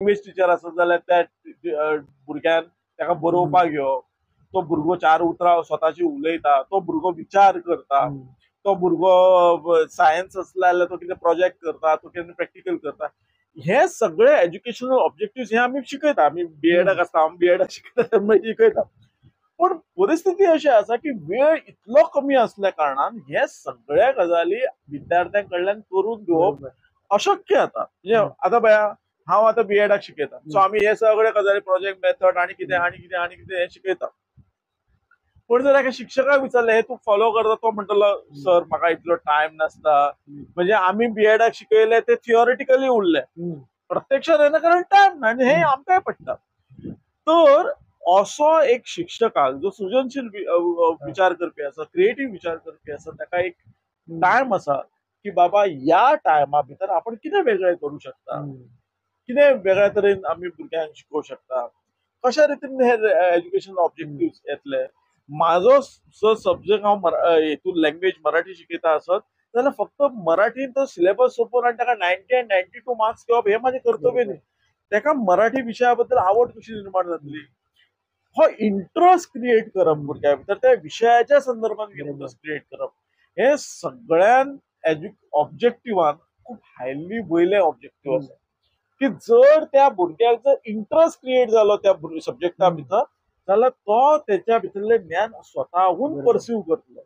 English teacher आसत जाल्यार त्या भुरग्यान ताका बरोवपाक घेवप, तो भुरगो चार उतरां स्वताची उलयता, तो भुरगो विचार करता, तो भुरगो सायन्स आसला जाल्यार तो कितें प्रोजेक्ट करता, तो कितें प्रॅक्टिकल करता. हे सगळे एज्युकेशनल ऑब्जेक्टिव्ह हे आमी शिकयता. आमी बीएडाक आसता, हांव बीएडाक शिकयता. पण परिस्थिती अशी आसा की वेळ इतलो कमी असल्या कारणान हे सगळ्या गजाली विद्यार्थ्यांकडल्यान करून घेवप अशक्य आता. म्हणजे आता पळया, हांव आता बीएडाक शिकयता, सो आमी हे सगळे गजाली प्रोजेक्ट मेथड आणि कितें हे शिकयता. पण जर एका शिक्षकाक विचारले हे तू फॉलो करता, तो म्हणटलो सर म्हाका इतलो टायम नासता. म्हणजे आमी बीएडाक शिकयले ते थिओरिटिकली उरले, प्रत्यक्षात येना कारण टायम ना, आणि हे आमकांय पडटा. तर असो एक शिक्षकाक जो सृजनशील विचार करपी आसा, क्रिएटिव्ह विचार करपी आसा, ताका एक टायम आसा की बाबा या टायमा भितर आपण कितें वेगळें करू शकता, कितें वेगळ्या तरेन आमी भुरग्यांक शिकोवंक शकता, कशा रितीन हे एज्युकेशन ऑब्जेक्टिव्ह येतले. माझो जो सब्जेक्ट हांव हितून लँग्वेज मराठी शिकयता आसत जाल्यार फक्त मराठीन तो सिलेबस सोंपोवन आनी ताका 90 and 92 मार्क्स घेवप हे माझे कर्तव्य न्ही. ताका मराठी विशया बद्दल आवड कशी निर्माण जातली, हो इंटरेस्ट क्रिएट करप भुरग्या भितर, त्या विशयाच्या संदर्भात इंटरेस्ट क्रिएट करप, हे सगळ्यान ऑब्जेक्टिव्हान खूप हायली वयले ऑब्जेक्टिव्ह आसा. की जर त्या भुरग्याक जर इंटरेस्ट क्रिएट जालो त्या सब्जेक्टा भितर, जाल्यार तो त्याच्या भितरले ज्ञान स्वताहून परसीव करतलो.